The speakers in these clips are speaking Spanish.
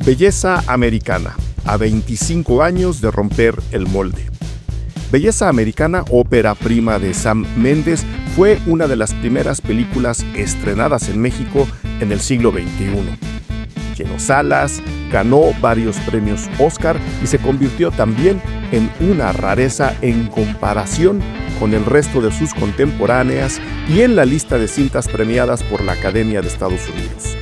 Belleza Americana, a 25 años de romper el molde. Belleza Americana, ópera prima de Sam Mendes, fue una de las primeras películas estrenadas en México en el siglo XXI. Llenó salas, ganó varios premios Oscar y se convirtió también en una rareza en comparación con el resto de sus contemporáneas y en la lista de cintas premiadas por la Academia de Estados Unidos.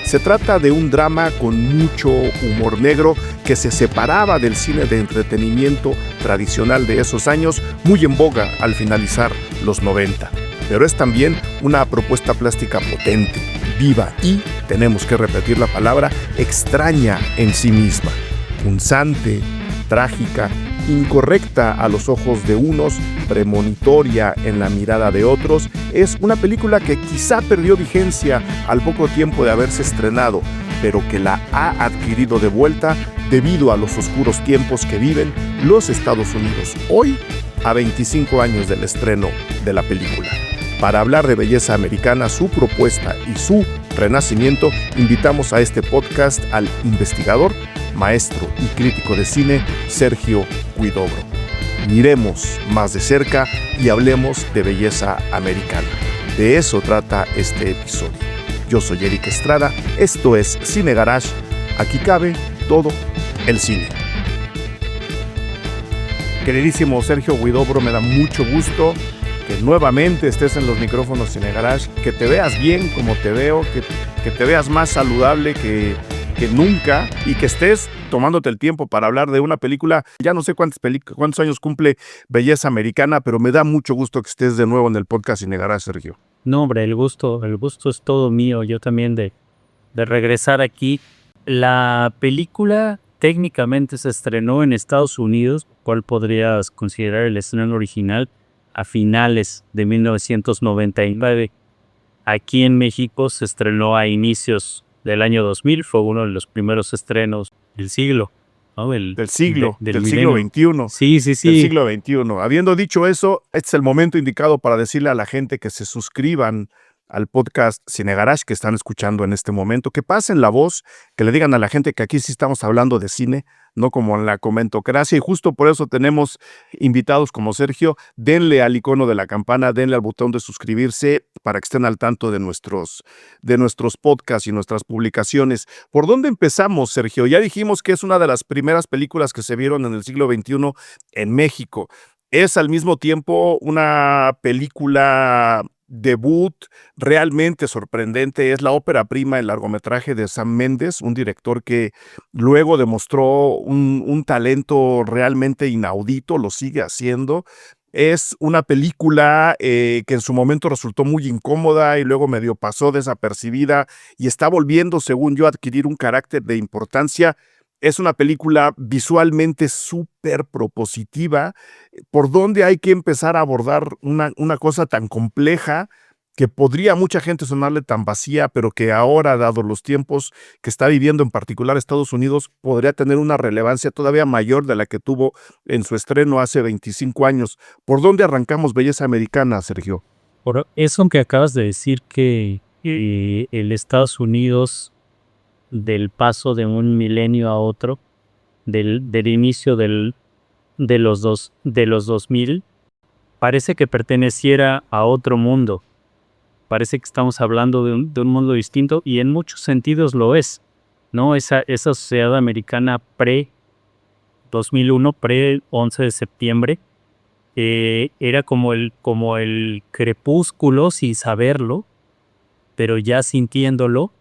Se trata de un drama con mucho humor negro que se separaba del cine de entretenimiento tradicional de esos años, muy en boga al finalizar los 90. Pero es también una propuesta plástica potente, viva y, tenemos que repetir la palabra, extraña en sí misma, punzante, trágica, incorrecta a los ojos de unos, premonitoria en la mirada de otros. Es una película que quizá perdió vigencia al poco tiempo de haberse estrenado, pero que la ha adquirido de vuelta debido a los oscuros tiempos que viven los Estados Unidos hoy, a 25 años del estreno de la película. Para hablar de Belleza Americana, su propuesta y su renacimiento, invitamos a este podcast al investigador, maestro y crítico de cine, Sergio Huidobro. Miremos más de cerca y hablemos de Belleza Americana. De eso trata este episodio. Yo soy Eric Estrada, esto es Cine Garage, aquí cabe todo el cine. Queridísimo Sergio Huidobro, me da mucho gusto que nuevamente estés en los micrófonos Cine Garage, que te veas bien como te veo, que te veas más saludable que nunca y que estés tomándote el tiempo para hablar de una película. Ya no sé cuántos años cumple Belleza Americana, pero me da mucho gusto que estés de nuevo en el podcast Cine Garage, Sergio. No, hombre, el gusto es todo mío. Yo también de regresar aquí. La película técnicamente se estrenó en Estados Unidos, cual podrías considerar el estreno original, a finales de 1999. Aquí en México se estrenó a inicios del año 2000, fue uno de los primeros estrenos del siglo, ¿no? Del siglo XXI. Sí. Del siglo XXI. Habiendo dicho eso, este es el momento indicado para decirle a la gente que se suscriban al podcast Cine Garage que están escuchando en este momento, que pasen la voz, que le digan a la gente que aquí sí estamos hablando de cine, no como en la comentocracia, y justo por eso tenemos invitados como Sergio. Denle al icono de la campana, denle al botón de suscribirse para que estén al tanto de nuestros podcasts y nuestras publicaciones. ¿Por dónde empezamos, Sergio? Ya dijimos que es una de las primeras películas que se vieron en el siglo XXI en México. Es al mismo tiempo una película debut realmente sorprendente. Es la ópera prima, el largometraje de Sam Mendes, un director que luego demostró un talento realmente inaudito, lo sigue haciendo. Es una película que en su momento resultó muy incómoda y luego medio pasó desapercibida y está volviendo, según yo, a adquirir un carácter de importancia. Es una película visualmente súper propositiva. ¿Por dónde hay que empezar a abordar una cosa tan compleja que podría a mucha gente sonarle tan vacía, pero que ahora, dado los tiempos que está viviendo en particular Estados Unidos, podría tener una relevancia todavía mayor de la que tuvo en su estreno hace 25 años? ¿Por dónde arrancamos Belleza Americana, Sergio? Por eso que acabas de decir que el Estados Unidos, del paso de un milenio a otro, del inicio de los 2000, parece que perteneciera a otro mundo. Parece que estamos hablando de un mundo distinto, y en muchos sentidos lo es, ¿no? Esa sociedad americana pre-2001, pre-11 de septiembre, era como el crepúsculo, sin saberlo, pero ya sintiéndolo,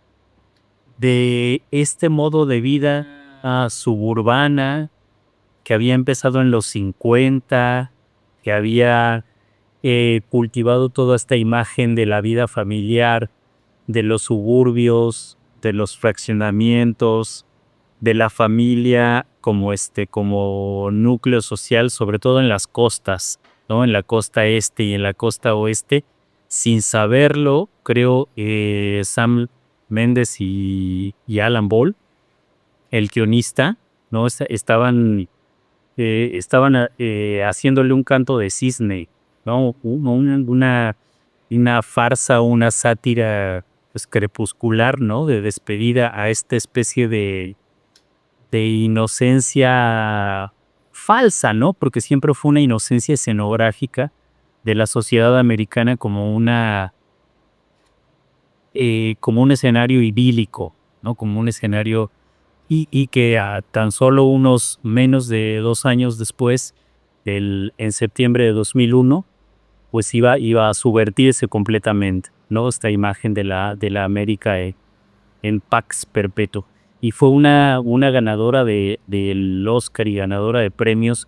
de este modo de vida suburbana que había empezado en los 50, que había cultivado toda esta imagen de la vida familiar, de los suburbios, de los fraccionamientos, de la familia como núcleo social, sobre todo en las costas, ¿no? En la costa este y en la costa oeste. Sin saberlo, creo, Sam Mendes y Alan Ball, el guionista, ¿no? Estaban haciéndole un canto de cisne, ¿no? Una farsa, una sátira, pues, crepuscular, ¿no? De despedida a esta especie de de inocencia falsa, ¿no? Porque siempre fue una inocencia escenográfica de la sociedad americana como un escenario idílico, ¿no? Como un escenario y que a tan solo unos menos de 2 años después, en septiembre de 2001, pues iba a subvertirse completamente, ¿no? Esta imagen de la América en Pax Perpetuo. Y fue una ganadora del Oscar y ganadora de premios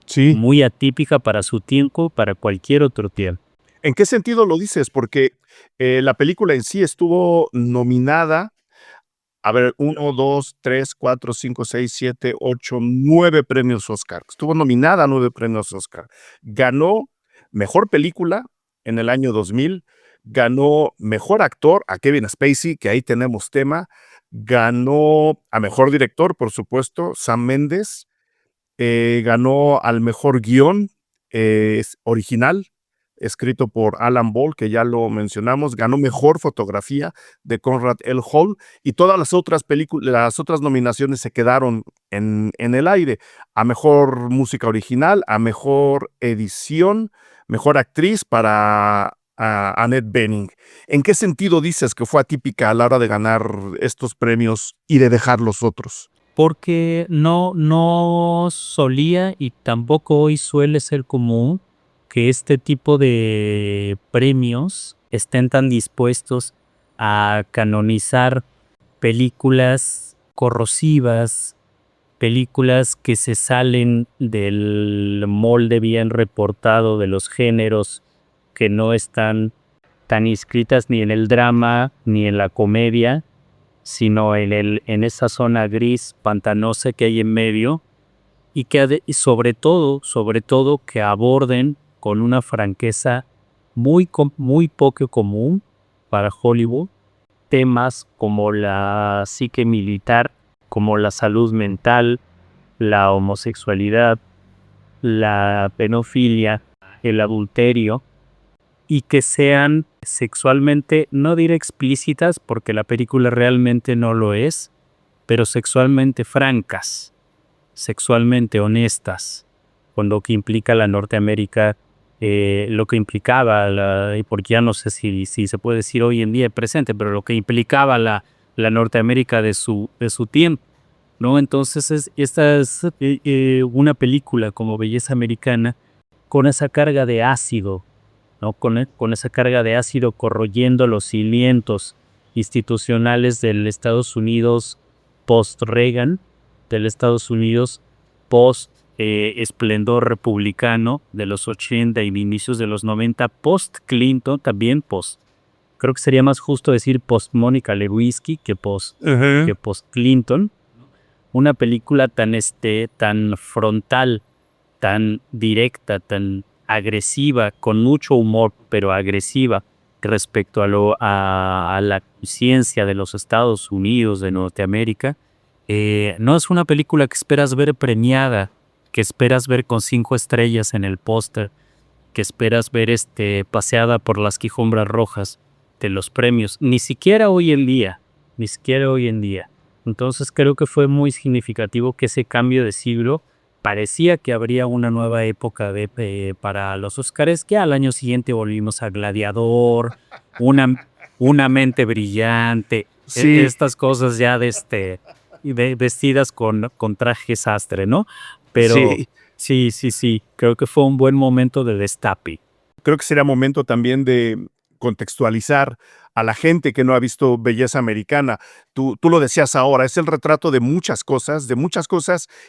Sí. muy atípica para su tiempo, para cualquier otro tiempo. ¿En qué sentido lo dices? Porque la película en sí estuvo nominada, a ver, 1, 2, 3, 4, 5, 6, 7, 8, 9 premios Oscar. Estuvo nominada a 9 premios Oscar. Ganó mejor película en el año 2000, ganó mejor actor a Kevin Spacey, que ahí tenemos tema, ganó a mejor director, por supuesto, Sam Mendes, ganó al mejor guión original, escrito por Alan Ball, que ya lo mencionamos, ganó mejor fotografía de Conrad L. Hall, y todas las otras las otras nominaciones se quedaron en el aire, a mejor música original, a mejor edición, mejor actriz para Annette Bening. ¿En qué sentido dices que fue atípica a la hora de ganar estos premios y de dejar los otros? Porque no solía y tampoco hoy suele ser común que este tipo de premios estén tan dispuestos a canonizar películas corrosivas, películas que se salen del molde bien reportado de los géneros que no están tan inscritas ni en el drama ni en la comedia, sino en esa zona gris pantanosa que hay en medio y y sobre todo que aborden con una franqueza muy poco común para Hollywood temas como la psique militar, como la salud mental, la homosexualidad, la pedofilia, el adulterio, y que sean sexualmente, no diré explícitas porque la película realmente no lo es, pero sexualmente francas, sexualmente honestas, con lo que implica la Norteamérica, lo que implicaba, y porque ya no sé si se puede decir hoy en día presente, pero lo que implicaba la Norteamérica de su tiempo, ¿no? Entonces esta es una película como Belleza Americana con esa carga de ácido, ¿no? Con esa carga de ácido corroyendo los cimientos institucionales del Estados Unidos post-Reagan, del Estados Unidos post-esplendor republicano de los 80 y inicios de los 90, post-Clinton, también creo que sería más justo decir post-Mónica Lewinsky que post-Clinton. Una película tan frontal, tan directa, tan agresiva, con mucho humor, pero agresiva respecto a la conciencia de los Estados Unidos, de Norteamérica. No es una película que esperas ver premiada, que esperas ver con 5 estrellas en el póster, que esperas ver paseada por las quijombras rojas de los premios, ni siquiera hoy en día. Entonces creo que fue muy significativo que ese cambio de siglo parecía que habría una nueva época para los Óscares, que al año siguiente volvimos a Gladiador, una mente brillante, Sí. estas cosas ya vestidas con traje sastre, ¿no? Pero sí, creo que fue un buen momento de destape. Creo que sería momento también de contextualizar a la gente que no ha visto Belleza Americana. Tú lo decías ahora, es el retrato de muchas cosas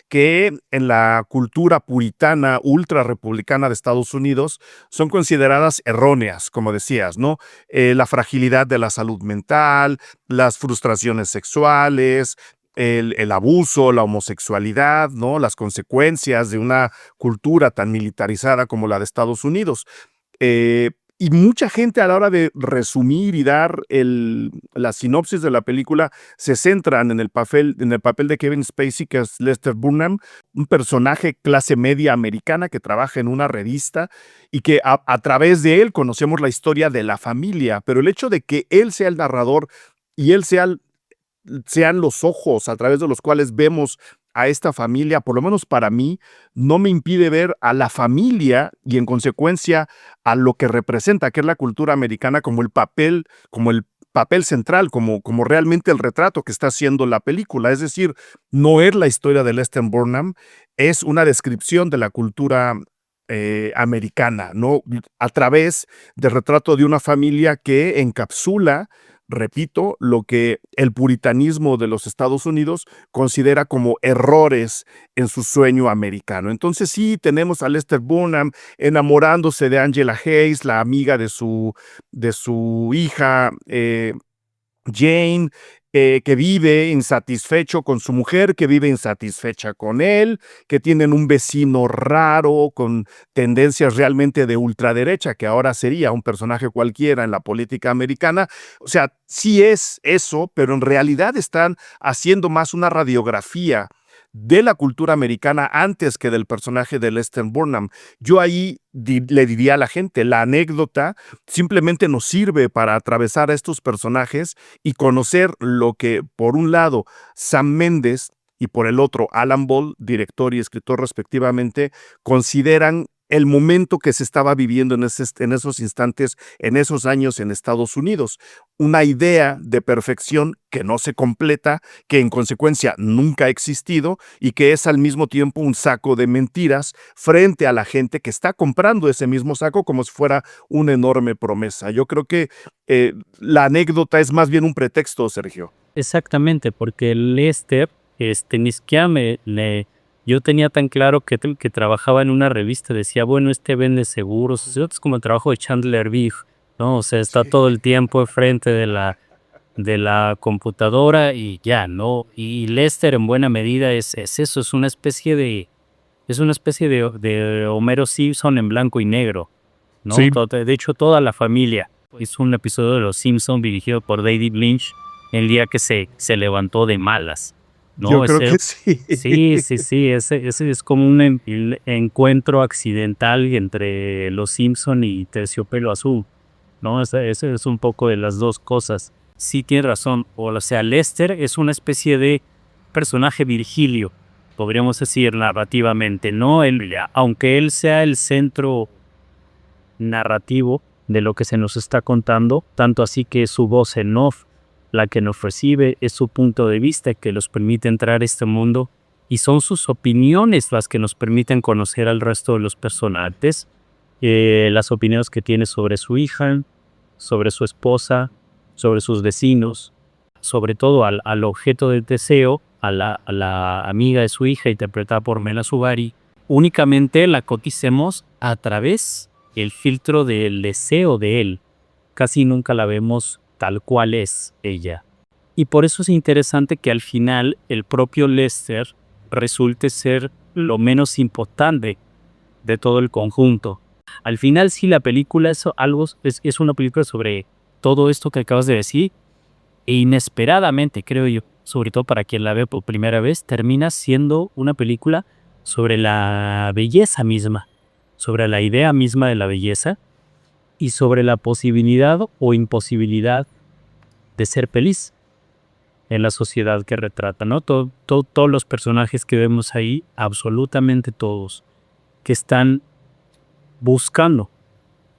que en la cultura puritana, ultra republicana de Estados Unidos son consideradas erróneas, como decías, ¿no? La fragilidad de la salud mental, las frustraciones sexuales, el abuso, la homosexualidad, ¿no? Las consecuencias de una cultura tan militarizada como la de Estados Unidos. Y mucha gente a la hora de resumir y dar la sinopsis de la película se centran en el papel de Kevin Spacey, que es Lester Burnham, un personaje clase media americana que trabaja en una revista y que a través de él conocemos la historia de la familia, pero el hecho de que él sea el narrador y él sea sean los ojos a través de los cuales vemos a esta familia, por lo menos para mí, no me impide ver a la familia y en consecuencia a lo que representa, que es la cultura americana, como el papel central, como realmente el retrato que está haciendo la película. Es decir, no es la historia de Lester Burnham, es una descripción de la cultura americana, ¿no? A través del retrato de una familia que encapsula, repito, lo que el puritanismo de los Estados Unidos considera como errores en su sueño americano. Entonces sí, tenemos a Lester Burnham enamorándose de Angela Hayes, la amiga de su hija Jane, que vive insatisfecho con su mujer, que vive insatisfecha con él, que tienen un vecino raro con tendencias realmente de ultraderecha, que ahora sería un personaje cualquiera en la política americana. O sea, sí es eso, pero en realidad están haciendo más una radiografía de la cultura americana antes que del personaje de Lester Burnham. Yo ahí le diría a la gente, la anécdota simplemente nos sirve para atravesar a estos personajes y conocer lo que, por un lado, Sam Mendes y por el otro, Alan Ball, director y escritor respectivamente, consideran el momento que se estaba viviendo en esos instantes, en esos años en Estados Unidos. Una idea de perfección que no se completa, que en consecuencia nunca ha existido y que es al mismo tiempo un saco de mentiras frente a la gente que está comprando ese mismo saco como si fuera una enorme promesa. Yo creo que la anécdota es más bien un pretexto, Sergio. Exactamente, porque Lester, ni siquiera yo tenía tan claro que trabajaba en una revista, decía, bueno, vende seguros, o sea, es como el trabajo de Chandler Bing, ¿no? O sea, está todo el tiempo enfrente de la computadora y ya, ¿no? Y Lester en buena medida es eso, es una especie de Homero Simpson en blanco y negro, ¿no? Sí, De hecho, toda la familia hizo un episodio de Los Simpson dirigido por David Lynch el día que se levantó de malas, yo ¿no? creo que sí. Sí, ese es como un encuentro accidental entre Los Simpson y Terciopelo Azul, ¿no? Ese es un poco de las dos cosas. Sí, tienes razón. O sea, Lester es una especie de personaje Virgilio, podríamos decir narrativamente, ¿no? Aunque él sea el centro narrativo de lo que se nos está contando, tanto así que es su voz en off la que nos recibe, es su punto de vista que nos permite entrar a este mundo y son sus opiniones las que nos permiten conocer al resto de los personajes, las opiniones que tiene sobre su hija, sobre su esposa, sobre sus vecinos, sobre todo al objeto del deseo, a la amiga de su hija interpretada por Mela Suvari, únicamente la coticemos a través del filtro del deseo de él. Casi nunca la vemos tal cual es ella. Y por eso es interesante que al final el propio Lester resulte ser lo menos importante de todo el conjunto. Al final sí la película es una película sobre todo esto que acabas de decir e inesperadamente, creo yo, sobre todo para quien la ve por primera vez, termina siendo una película sobre la belleza misma, sobre la idea misma de la belleza y sobre la posibilidad o imposibilidad de ser feliz en la sociedad que retrata, ¿no? Todos los personajes que vemos ahí, absolutamente todos, que están buscando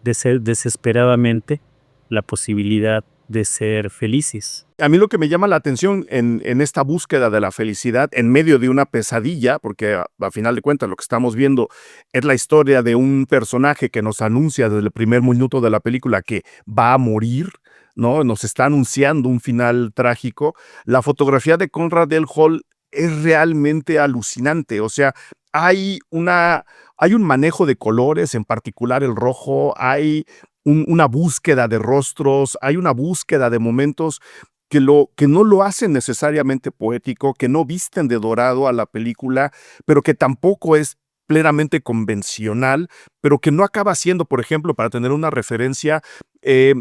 desesperadamente la posibilidad de ser felices. A mí lo que me llama la atención en esta búsqueda de la felicidad en medio de una pesadilla, porque a final de cuentas lo que estamos viendo es la historia de un personaje que nos anuncia desde el primer minuto de la película que va a morir, ¿no? Nos está anunciando un final trágico. La fotografía de Conrad Del Hall es realmente alucinante. O sea, hay un manejo de colores, en particular el rojo, hay una búsqueda de rostros, hay una búsqueda de momentos que no lo hacen necesariamente poético, que no visten de dorado a la película, pero que tampoco es plenamente convencional, pero que no acaba siendo, por ejemplo, para tener una referencia, eh,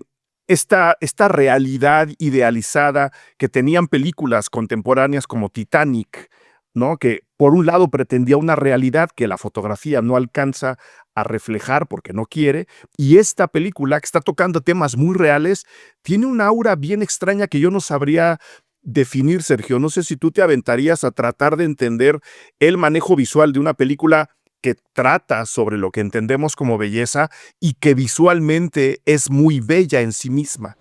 esta realidad idealizada que tenían películas contemporáneas como Titanic, ¿no? Que por un lado pretendía una realidad que la fotografía no alcanza a reflejar porque no quiere, y esta película que está tocando temas muy reales tiene una aura bien extraña que yo no sabría definir, Sergio. No sé si tú te aventarías a tratar de entender el manejo visual de una película que trata sobre lo que entendemos como belleza y que visualmente es muy bella en sí misma.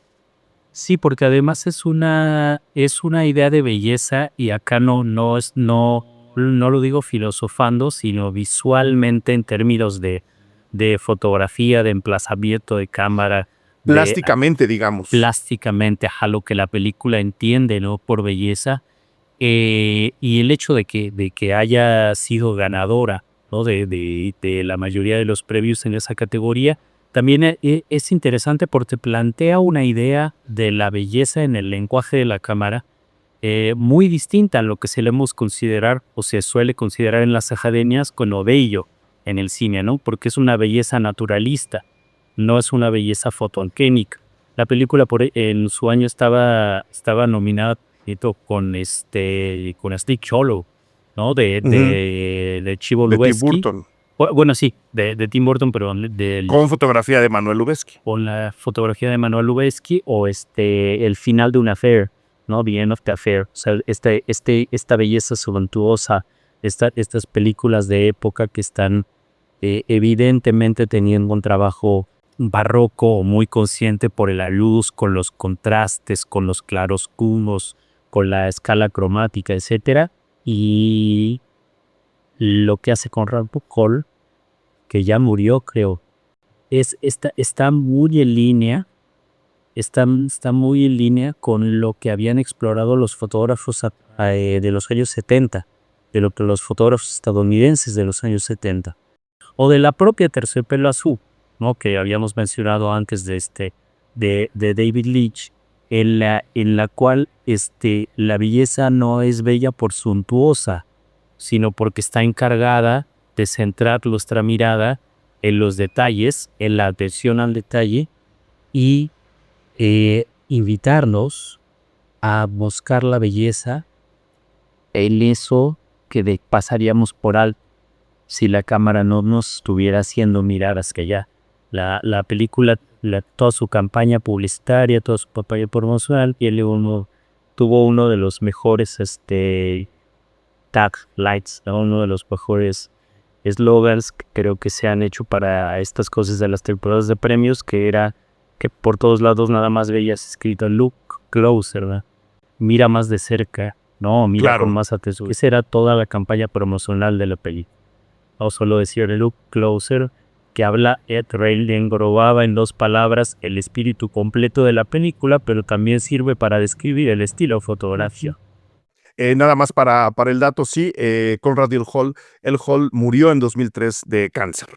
Sí, porque además es una idea de belleza y acá no lo digo filosofando, sino visualmente en términos de fotografía, de emplazamiento de cámara, de Plásticamente, digamos. plásticamente a lo que la película entiende, ¿no? Por belleza. Y el hecho de que haya sido ganadora, ¿no? De la mayoría de los premios en esa categoría, también es interesante porque plantea una idea de la belleza en el lenguaje de la cámara muy distinta a lo que solemos considerar o se suele considerar en las academias como bello en el cine, ¿no? Porque es una belleza naturalista, no es una belleza fotogenética. La película en su año estaba nominada con Stick Cholo, ¿no? Ujú. De Chivo De Tim Lubeski. Burton, Bueno, sí, de Tim Burton, pero con fotografía de Manuel Lubezki. con la fotografía de Manuel Lubezki o el final de un affair, ¿no? The End of the Affair. O sea, esta belleza suntuosa, estas películas de época que están evidentemente teniendo un trabajo barroco o muy consciente por la luz, con los contrastes, con los claroscuros, con la escala cromática, etcétera. Y lo que hace con Ralph Hall, que ya murió, creo, está muy en línea, está muy en línea con lo que habían explorado los fotógrafos de los años 70, de lo que los fotógrafos estadounidenses de los años 70, o de la propia Terciopelo Azul, ¿no? Que habíamos mencionado antes de David Leitch, en la cual la belleza no es bella por suntuosa, sino porque está encargada de centrar nuestra mirada en los detalles, en la atención al detalle y invitarnos a buscar la belleza en eso que pasaríamos por alto si la cámara no nos estuviera haciendo mirar hacia allá. La película, toda su campaña publicitaria, toda su campaña promocional, tuvo uno de los mejores taglights, ¿no? Uno de los mejores eslogans que creo que se han hecho para estas cosas de las temporadas de premios, que era que por todos lados nada más veías escrito "Look closer", ¿verdad? Mira más de cerca, no, mira con Claro. más atención. Esa era toda la campaña promocional de la peli. O solo decir "Look closer", que habla, englobaba en dos palabras el espíritu completo de la película, pero también sirve para describir el estilo fotografía. Nada más para el dato, sí, Conrad el Hall murió en 2003 de cáncer.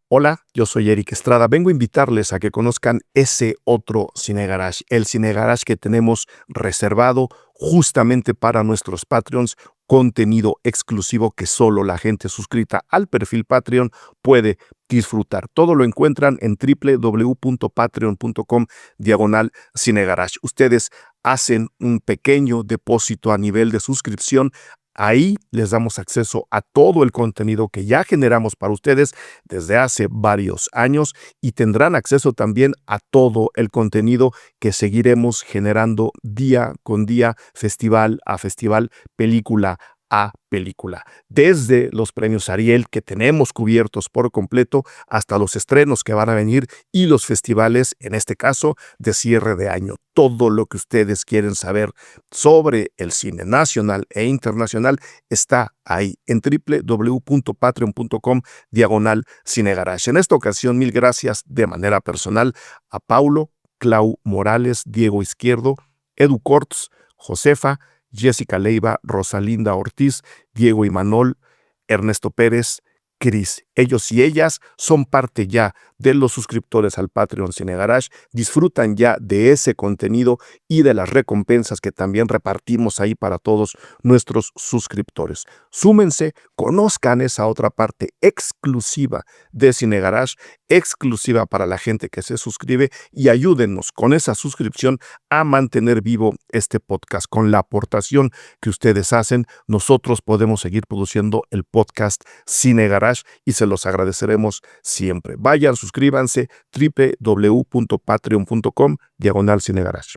Hola, yo soy Eric Estrada. Vengo a invitarles a que conozcan ese otro Cine Garage, el Cine Garage que tenemos reservado justamente para nuestros Patreons, contenido exclusivo que solo la gente suscrita al perfil Patreon puede disfrutar. Todo lo encuentran en www.patreon.com/Cine Garage. Ustedes hacen un pequeño depósito a nivel de suscripción. Ahí les damos acceso a todo el contenido que ya generamos para ustedes desde hace varios años y tendrán acceso también a todo el contenido que seguiremos generando día con día, festival a festival, película a película. Desde los premios Ariel que tenemos cubiertos por completo hasta los estrenos que van a venir y los festivales, en este caso, de cierre de año. Todo lo que ustedes quieren saber sobre el cine nacional e internacional está ahí en www.patreon.com/Cine Garage. En esta ocasión, mil gracias de manera personal a Paulo, Clau Morales, Diego Izquierdo, Edu Cortz, Josefa, Jessica Leiva, Rosalinda Ortiz, Diego Imanol, Ernesto Pérez, Cris. Ellos y ellas son parte ya de los suscriptores al Patreon Cine Garage, disfrutan ya de ese contenido y de las recompensas que también repartimos ahí para todos nuestros suscriptores. Súmense, conozcan esa otra parte exclusiva de Cine Garage, exclusiva para la gente que se suscribe y ayúdennos con esa suscripción a mantener vivo este podcast. Con la aportación que ustedes hacen, nosotros podemos seguir produciendo el podcast Cine Garage y se los agradeceremos siempre. Vayan, suscríbanse, www.patreon.com/Cine Garage.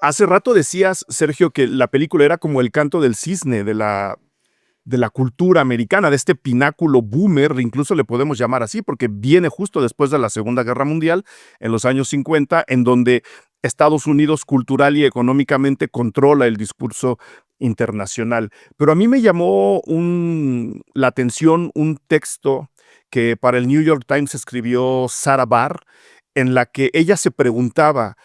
Hace rato decías, Sergio, que la película era como el canto del cisne de la cultura americana, de este pináculo boomer, incluso le podemos llamar así, porque viene justo después de la Segunda Guerra Mundial, en los años 50, en donde Estados Unidos cultural y económicamente controla el discurso internacional. Pero a mí me llamó la atención un texto que para el New York Times escribió Sarah Barr, en la que ella se preguntaba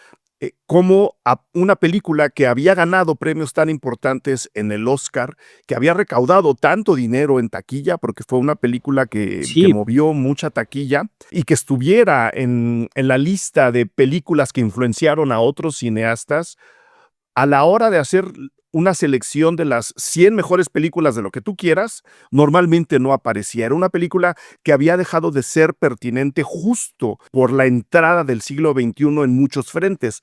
cómo a una película que había ganado premios tan importantes en el Oscar, que había recaudado tanto dinero en taquilla, porque fue una película que Sí, movió mucha taquilla, y que estuviera en la lista de películas que influenciaron a otros cineastas, a la hora de hacer una selección de las 100 mejores películas de lo que tú quieras, normalmente no aparecía. Era una película que había dejado de ser pertinente justo por la entrada del siglo XXI en muchos frentes.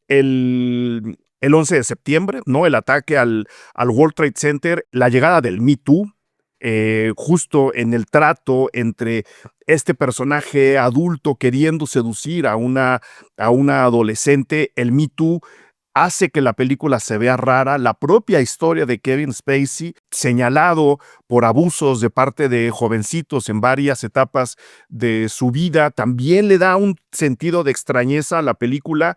El 11 de septiembre, ¿no? El ataque al World Trade Center, la llegada del Me Too, justo en el trato entre este personaje adulto queriendo seducir a una adolescente, el Me Too hace que la película se vea rara. La propia historia de Kevin Spacey, señalado por abusos de parte de jovencitos en varias etapas de su vida, también le da un sentido de extrañeza a la película.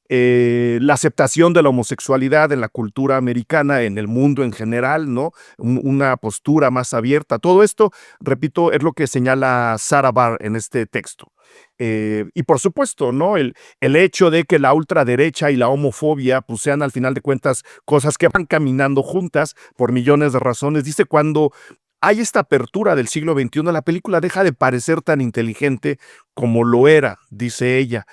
La aceptación de la homosexualidad en la cultura americana, en el mundo en general, ¿no? Una postura más abierta. Todo esto, repito, es lo que señala Sarah Barr en este texto. Y por supuesto, ¿no? El hecho de que la ultraderecha y la homofobia pues, sean al final de cuentas cosas que van caminando juntas por millones de razones. Dice, cuando hay esta apertura del siglo XXI, la película deja de parecer tan inteligente como lo era, dice ella.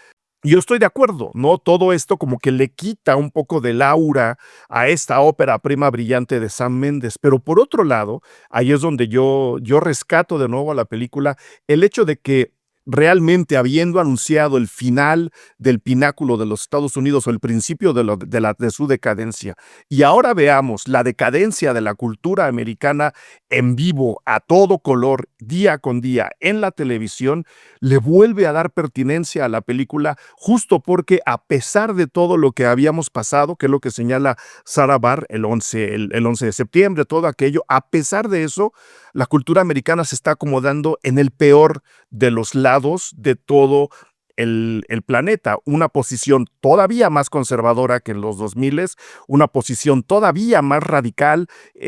Yo estoy de acuerdo, ¿no? Todo esto como que le quita un poco del aura a esta ópera prima brillante de Sam Mendes, pero por otro lado, ahí es donde yo rescato de nuevo a la película el hecho de que realmente habiendo anunciado el final del pináculo de los Estados Unidos o el principio de su decadencia, y ahora veamos la decadencia de la cultura americana en vivo, a todo color, día con día, en la televisión, le vuelve a dar pertinencia a la película, justo porque a pesar de todo lo que habíamos pasado, que es lo que señala Sarah Barr el 11 de septiembre, todo aquello, a pesar de eso, la cultura americana se está acomodando en el peor de los lados de todo el planeta. Una posición todavía más conservadora que en los 2000, una posición todavía más radical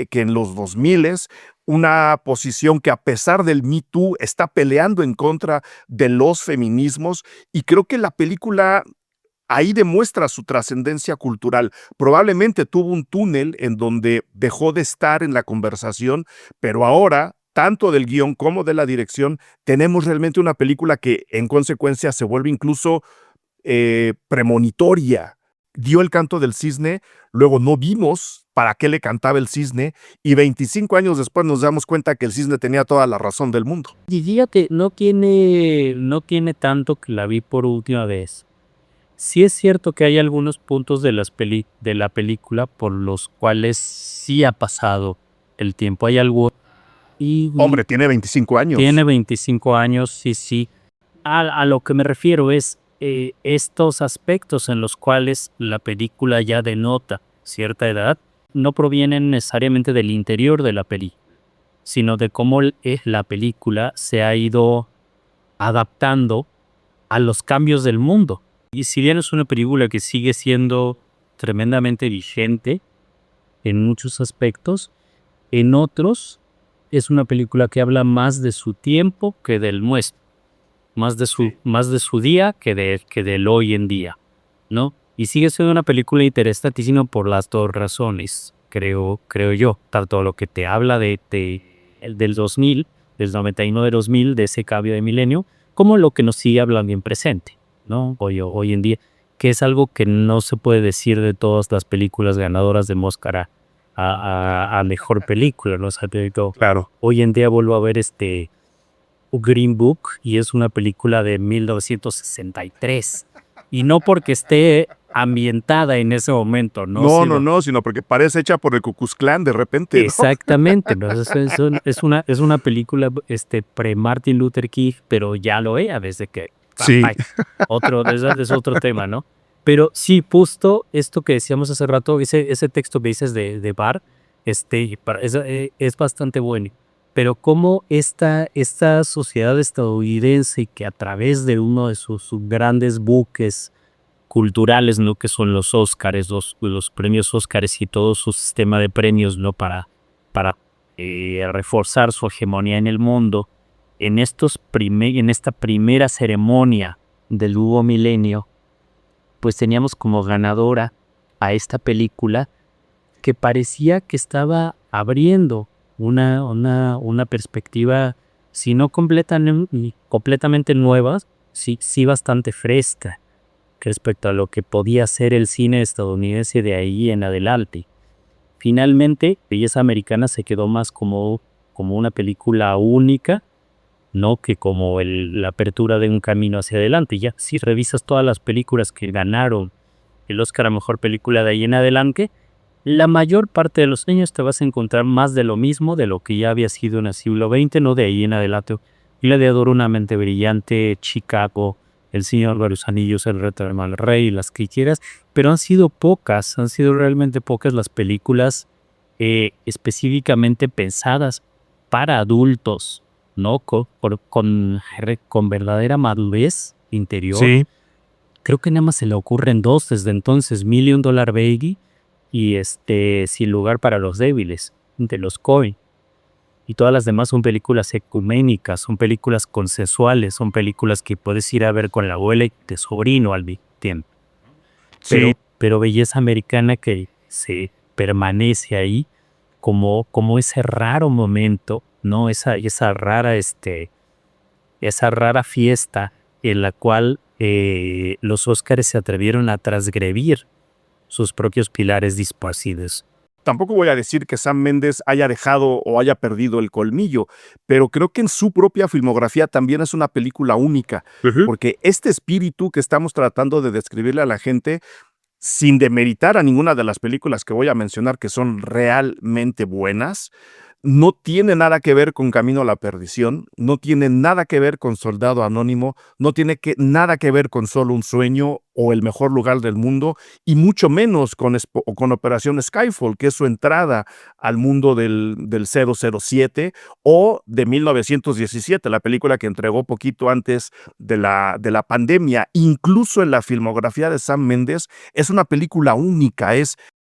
que en los 2000, una posición que a pesar del Me Too está peleando en contra de los feminismos, y creo que la película ahí demuestra su trascendencia cultural. Probablemente tuvo un túnel en donde dejó de estar en la conversación, pero ahora, tanto del guión como de la dirección, tenemos realmente una película que en consecuencia se vuelve incluso premonitoria. Dio el canto del cisne, luego no vimos para qué le cantaba el cisne, y 25 años después nos damos cuenta que el cisne tenía toda la razón del mundo. y fíjate, no tiene tanto que la vi por última vez. Sí es cierto que hay algunos puntos de la película por los cuales sí ha pasado el tiempo. Hay algo. Hombre, tiene 25 años. Tiene 25 años, sí. A lo que me refiero es estos aspectos en los cuales la película ya denota cierta edad, no provienen necesariamente del interior de la peli, sino de cómo la película se ha ido adaptando a los cambios del mundo. Y si bien es una película que sigue siendo tremendamente vigente en muchos aspectos, en otros es una película que habla más de su tiempo que del nuestro, más de su día que del hoy en día, ¿no? Y sigue siendo una película interesantísima por las dos razones, creo yo. Tanto lo que te habla del 2000, del 99-2000, de ese cambio de milenio, como lo que nos sigue hablando en presente, ¿no? Hoy en día, que es algo que no se puede decir de todas las películas ganadoras de Oscar a mejor película, ¿no? O sea, Claro. hoy en día vuelvo a ver Green Book y es una película de 1963. Y no porque esté ambientada en ese momento, ¿no? No, sino porque parece hecha por el Ku Klux Klan de repente, ¿no? Exactamente, ¿no? Es una película pre-Martin Luther King, pero ya lo era desde que... Sí. es otro tema, ¿no? Pero sí, justo esto que decíamos hace rato, ese texto que dices de Barr, es bastante bueno. Pero cómo esta sociedad estadounidense que a través de uno de sus grandes buques culturales, ¿no? Que son los Óscares, los premios Óscares y todo su sistema de premios, ¿no? Para reforzar su hegemonía en el mundo, en esta primera ceremonia del nuevo milenio, pues teníamos como ganadora a esta película que parecía que estaba abriendo una perspectiva, si no completamente nueva, sí bastante fresca respecto a lo que podía ser el cine estadounidense de ahí en adelante. Finalmente, Belleza Americana se quedó más como una película única, no que como la apertura de un camino hacia adelante. Ya si revisas todas las películas que ganaron el Oscar a Mejor Película de ahí en adelante, la mayor parte de los años te vas a encontrar más de lo mismo de lo que ya había sido en el siglo XX, no de ahí en adelante. Gladiador, Una mente brillante, Chicago, El Señor de los Anillos, El Retorno al Rey, las que quieras, pero han sido realmente pocas las películas específicamente pensadas para adultos, ¿no? Con verdadera madurez interior. Sí. Creo que nada más se le ocurren dos desde entonces, Million Dollar Baby y Sin Lugar para los Débiles, de los Coen. Y todas las demás son películas ecuménicas, son películas consensuales, son películas que puedes ir a ver con la abuela y tu sobrino al mismo tiempo. Sí. Pero Belleza Americana que se permanece ahí como ese raro momento, ¿no? Esa rara fiesta en la cual los Óscares se atrevieron a transgredir sus propios pilares disparcidos. Tampoco voy a decir que Sam Mendes haya dejado o haya perdido el colmillo, pero creo que en su propia filmografía también es una película única, porque este espíritu que estamos tratando de describirle a la gente, sin demeritar a ninguna de las películas que voy a mencionar que son realmente buenas, no tiene nada que ver con Camino a la Perdición, no tiene nada que ver con Soldado Anónimo, no tiene nada que ver con Solo un Sueño o El Mejor Lugar del Mundo, y mucho menos con Operación Skyfall, que es su entrada al mundo del 007, o de 1917, la película que entregó poquito antes de la pandemia. Incluso en la filmografía de Sam Mendes es una película única,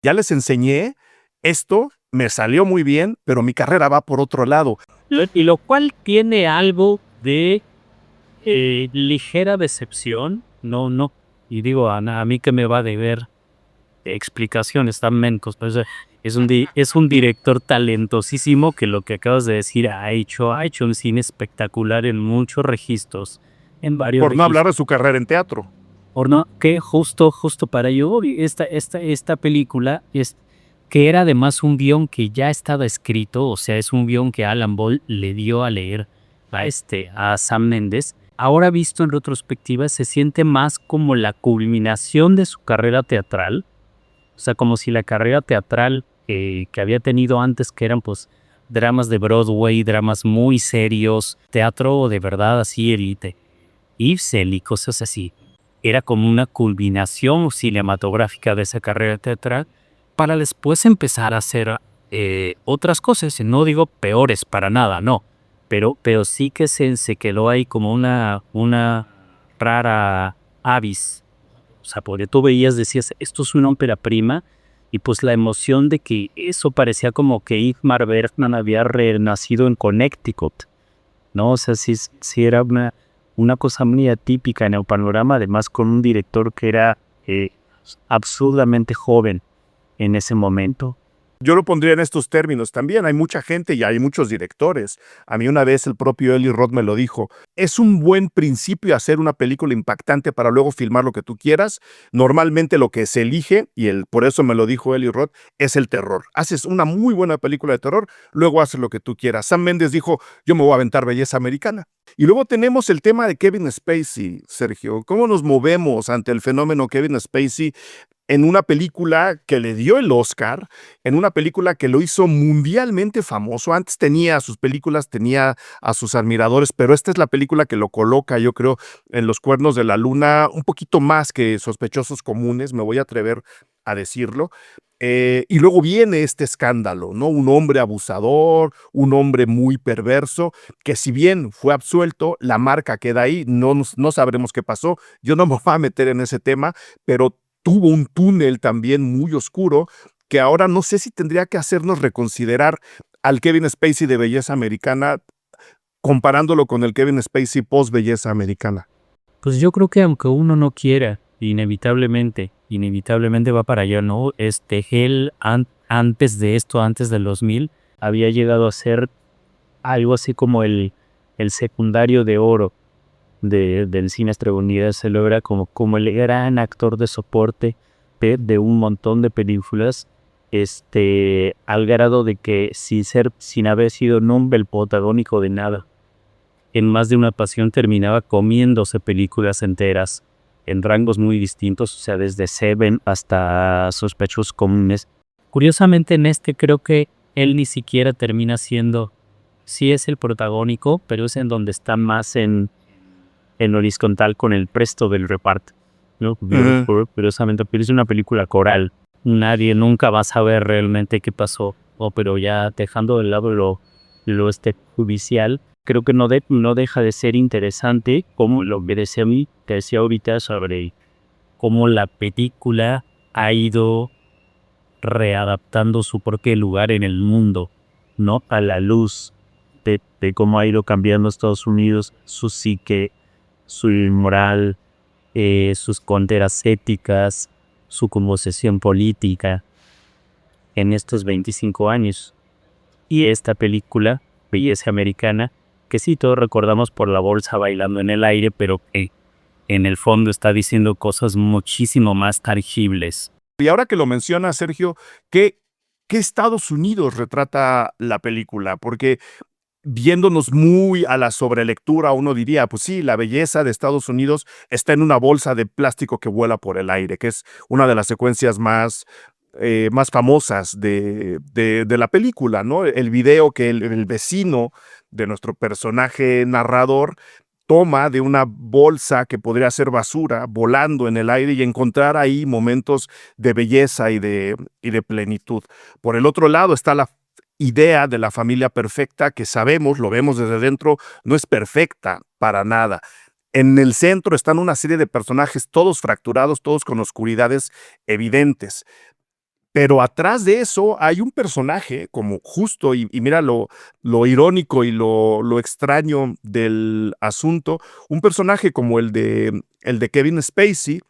ya les enseñé esto, me salió muy bien, pero mi carrera va por otro lado. Y lo cual tiene algo de ligera decepción, no. Y digo, a mí que me va a deber explicaciones tan mencos, pues es un director talentosísimo que lo que acabas de decir ha hecho un cine espectacular en muchos registros, en varios Por no hablar de registros. su carrera en teatro. Que justo para ello, esta película que era además un guión que ya estaba escrito, o sea, es un guión que Alan Ball le dio a leer a Sam Mendes. Ahora visto en retrospectiva, se siente más como la culminación de su carrera teatral, o sea, como si la carrera teatral que había tenido antes, que eran pues dramas de Broadway, dramas muy serios, teatro de verdad así élite, Ibsen y cosas así, era como una culminación cinematográfica de esa carrera teatral para después empezar a hacer otras cosas, no digo peores para nada, no, pero sí que se quedó ahí como una rara avis. O sea, porque tú decías, esto es una ópera prima, y pues la emoción de que eso parecía como que Ingmar Bergman había renacido en Connecticut, ¿no? O sea, sí era una cosa muy atípica en el panorama, además con un director que era absurdamente joven en ese momento. Yo lo pondría en estos términos también. Hay mucha gente y hay muchos directores. A mí una vez el propio Eli Roth me lo dijo. Es un buen principio hacer una película impactante para luego filmar lo que tú quieras. Normalmente lo que se elige, y por eso me lo dijo Eli Roth, es el terror. Haces una muy buena película de terror, luego haces lo que tú quieras. Sam Mendes dijo, yo me voy a aventar Belleza Americana. Y luego tenemos el tema de Kevin Spacey, Sergio. ¿Cómo nos movemos ante el fenómeno Kevin Spacey? en una película que le dio el Oscar, en una película que lo hizo mundialmente famoso. Antes tenía sus películas, tenía a sus admiradores, pero esta es la película que lo coloca, yo creo, en los cuernos de la luna, un poquito más que Sospechosos Comunes, me voy a atrever a decirlo. Y luego viene este escándalo, ¿no? Un hombre abusador, un hombre muy perverso, que si bien fue absuelto, la marca queda ahí, no sabremos qué pasó. Yo no me voy a meter en ese tema, pero tuvo un túnel también muy oscuro que ahora no sé si tendría que hacernos reconsiderar al Kevin Spacey de Belleza Americana comparándolo con el Kevin Spacey post Belleza Americana. Pues yo creo que aunque uno no quiera, inevitablemente va para allá, ¿no? Él antes de esto, antes del 2000, había llegado a ser algo así como el secundario de oro del cine estadounidense. Lo era como el gran actor de soporte de un montón de películas, al grado de que sin haber sido nombre el protagónico de nada, en más de una ocasión terminaba comiéndose películas enteras en rangos muy distintos, o sea, desde Seven hasta Sospechosos Comunes. Curiosamente, en creo que él ni siquiera termina siendo, sí es el protagónico, pero es en donde está más en horizontal con el resto del reparto, ¿no? Curiosamente, pero es una película coral. Nadie nunca va a saber realmente qué pasó, pero ya dejando de lado lo judicial, creo que no deja de ser interesante, como lo que decía ahorita sobre cómo la película ha ido readaptando su propio lugar en el mundo, ¿no? A la luz de cómo ha ido cambiando Estados Unidos, su psique, su moral, sus condenas éticas, su conversación política en estos 25 años. Y esta película, Belleza Americana, que sí todos recordamos por la bolsa bailando en el aire, pero que en el fondo está diciendo cosas muchísimo más tangibles. Y ahora que lo menciona Sergio, ¿qué Estados Unidos retrata la película? Porque viéndonos muy a la sobrelectura, uno diría, pues sí, la belleza de Estados Unidos está en una bolsa de plástico que vuela por el aire, que es una de las secuencias más famosas de la película, ¿no? El video que el vecino de nuestro personaje narrador toma de una bolsa que podría ser basura, volando en el aire y encontrar ahí momentos de belleza y de plenitud. Por el otro lado está la idea de la familia perfecta que sabemos, lo vemos desde dentro, no es perfecta para nada. En el centro están una serie de personajes todos fracturados, todos con oscuridades evidentes. Pero atrás de eso hay un personaje como justo, y mira lo irónico y lo extraño del asunto, un personaje como el de Kevin Spacey,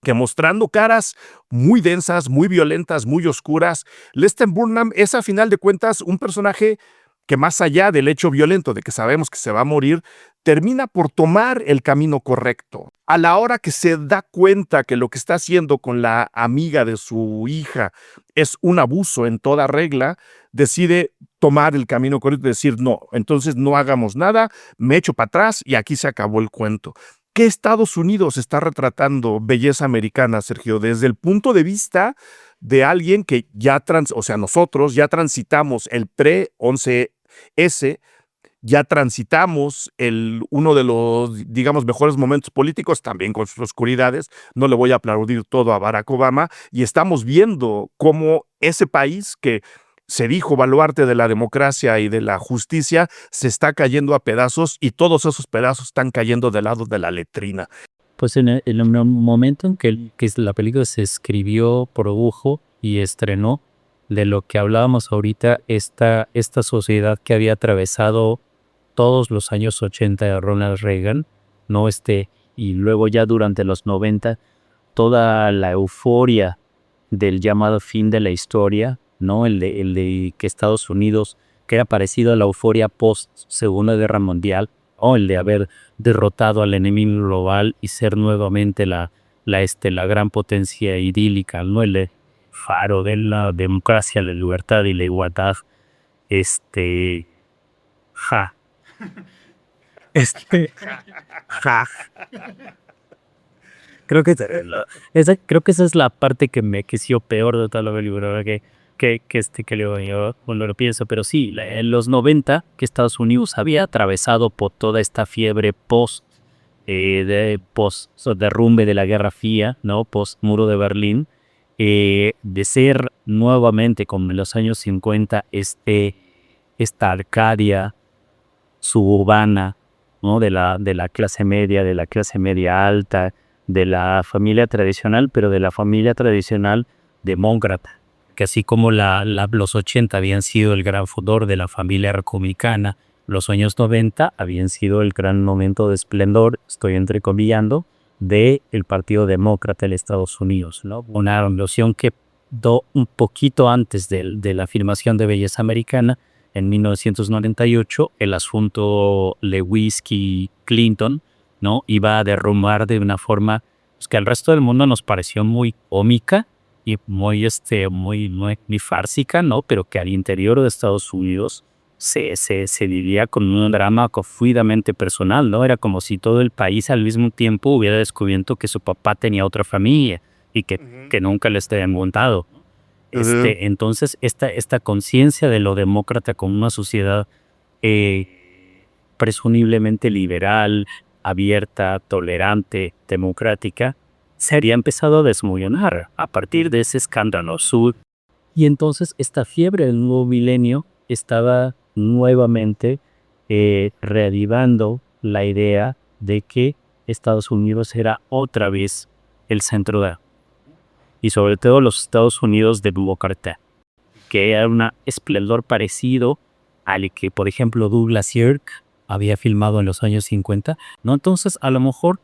que mostrando caras muy densas, muy violentas, muy oscuras, Lester Burnham es a final de cuentas un personaje que más allá del hecho violento de que sabemos que se va a morir, termina por tomar el camino correcto. A la hora que se da cuenta que lo que está haciendo con la amiga de su hija es un abuso en toda regla, decide tomar el camino correcto y decir, no, entonces no hagamos nada, me echo para atrás y aquí se acabó el cuento. ¿Qué Estados Unidos está retratando Belleza Americana, Sergio? Desde el punto de vista de alguien que nosotros ya transitamos el pre-11S, ya transitamos uno de los, digamos, mejores momentos políticos, también con sus oscuridades. No le voy a aplaudir todo a Barack Obama, y estamos viendo cómo ese país que se dijo baluarte de la democracia y de la justicia, se está cayendo a pedazos, y todos esos pedazos están cayendo del lado de la letrina. Pues en el momento en que la película se escribió, produjo y estrenó, de lo que hablábamos ahorita, esta sociedad que había atravesado todos los años 80 de Ronald Reagan, ¿no? Y luego ya durante los 90, toda la euforia del llamado fin de la historia, ¿no? El de que Estados Unidos, que era parecido a la euforia post Segunda Guerra Mundial, o el de haber derrotado al enemigo global y ser nuevamente la gran potencia idílica, ¿no? El faro de la democracia, la libertad y la igualdad. Ja. Ja. Creo que esa es la parte que me queció peor de toda la película, que yo cuando lo pienso, pero sí, en los 90 que Estados Unidos había atravesado por toda esta fiebre post derrumbe de la Guerra Fría, ¿no? Post muro de Berlín, de ser nuevamente, como en los años 50, esta Arcadia suburbana, ¿no? de la clase media alta, de la familia tradicional, pero de la familia tradicional demócrata, que así como los 80 habían sido el gran furor de la familia republicana, los años 90 habían sido el gran momento de esplendor, estoy entrecomillando, del Partido Demócrata de Estados Unidos, ¿no? Una revolución que un poquito antes de la afirmación de belleza americana, en 1998, el asunto Lewinsky-Clinton, ¿no? Iba a derrumbar de una forma que al resto del mundo nos pareció muy cómica y muy fársica, ¿no? Pero que al interior de Estados Unidos se vivía con un drama fluidamente personal, ¿no? Era como si todo el país al mismo tiempo hubiera descubierto que su papá tenía otra familia y que nunca les habían contado. Entonces, esta conciencia de lo demócrata como una sociedad presumiblemente liberal, abierta, tolerante, democrática, se había empezado a desmoronar a partir de ese escándalo sur. Y entonces esta fiebre del nuevo milenio estaba nuevamente reavivando la idea de que Estados Unidos era otra vez el centro de, y sobre todo los Estados Unidos de demócrata, que era un esplendor parecido al que, por ejemplo, Douglas Sirk había filmado en los años 50, ¿no? Entonces, a lo mejor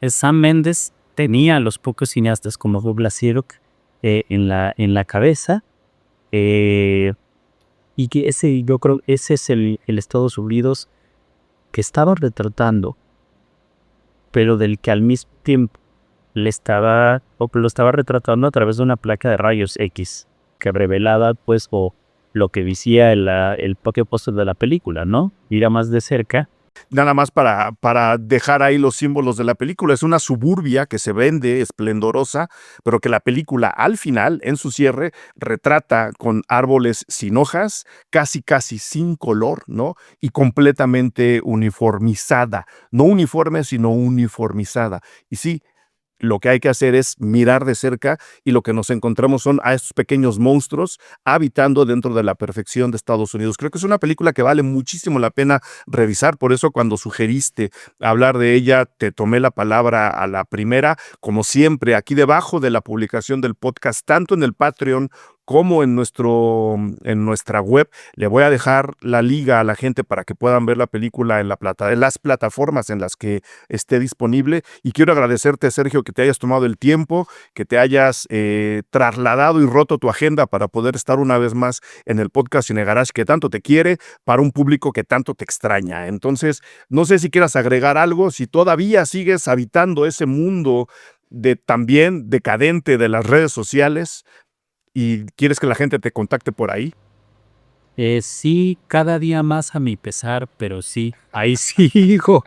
Sam Mendes tenía a los pocos cineastas como Douglas Sirk en la cabeza, y que yo creo ese es el Estados Unidos que estaba retratando, pero del que al mismo tiempo lo estaba retratando a través de una placa de rayos X que revelaba pues lo que decía el pocket póster de la película, ¿no? Mira más de cerca. Nada más para dejar ahí los símbolos de la película. Es una suburbia que se vende esplendorosa, pero que la película al final, en su cierre, retrata con árboles sin hojas, casi sin color, ¿no? Y completamente uniformizada. No uniforme, sino uniformizada. Y sí, lo que hay que hacer es mirar de cerca y lo que nos encontramos son a estos pequeños monstruos habitando dentro de la perfección de Estados Unidos. Creo que es una película que vale muchísimo la pena revisar, por eso cuando sugeriste hablar de ella, te tomé la palabra a la primera. Como siempre, aquí debajo de la publicación del podcast, tanto en el Patreon como en nuestra web, le voy a dejar la liga a la gente para que puedan ver la película en las plataformas en las que esté disponible. Y quiero agradecerte, Sergio, que te hayas tomado el tiempo, que te hayas trasladado y roto tu agenda para poder estar una vez más en el podcast Cine Garage, que tanto te quiere, para un público que tanto te extraña. Entonces, no sé si quieras agregar algo, si todavía sigues habitando ese mundo también decadente de las redes sociales, ¿y quieres que la gente te contacte por ahí? Sí, cada día más a mi pesar, pero sí, ahí sigo.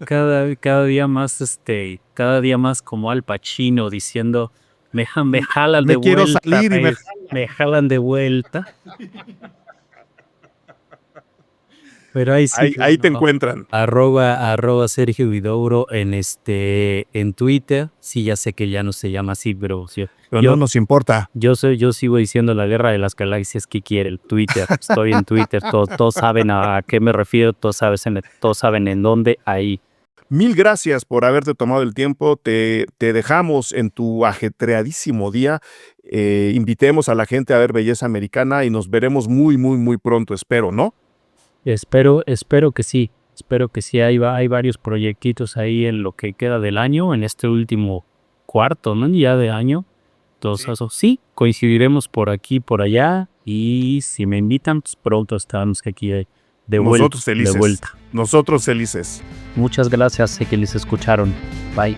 Cada día más, cada día más como Al Pacino diciendo, me jalan de vuelta. Quiero salir y me jalan de vuelta. Pero ahí sí. Ahí te encuentran. @ Sergio Huidobro en Twitter. Sí, ya sé que ya no se llama así, pero no nos importa. Yo sigo diciendo la guerra de las galaxias que quiere el Twitter. Estoy en Twitter, todos saben a qué me refiero, todos saben en dónde, ahí. Mil gracias por haberte tomado el tiempo. Te dejamos en tu ajetreadísimo día. Invitemos a la gente a ver Belleza Americana y nos veremos muy, muy, muy pronto, espero, ¿no? Espero que sí. Espero que sí. Hay varios proyectitos ahí en lo que queda del año, en este último cuarto, ¿no? Ya de año. Entonces, sí, coincidiremos por aquí, por allá. Y si me invitan, pues pronto estamos aquí de vuelta. Nosotros felices. Muchas gracias, sé que les escucharon. Bye.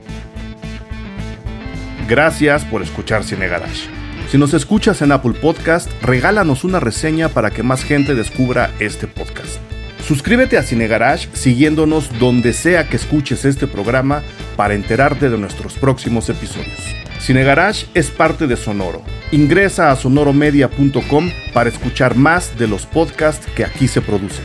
Gracias por escuchar Cine Garage. Si nos escuchas en Apple Podcast, regálanos una reseña para que más gente descubra este podcast. Suscríbete a Cine Garage siguiéndonos donde sea que escuches este programa para enterarte de nuestros próximos episodios. Cine Garage es parte de Sonoro. Ingresa a sonoromedia.com para escuchar más de los podcasts que aquí se producen.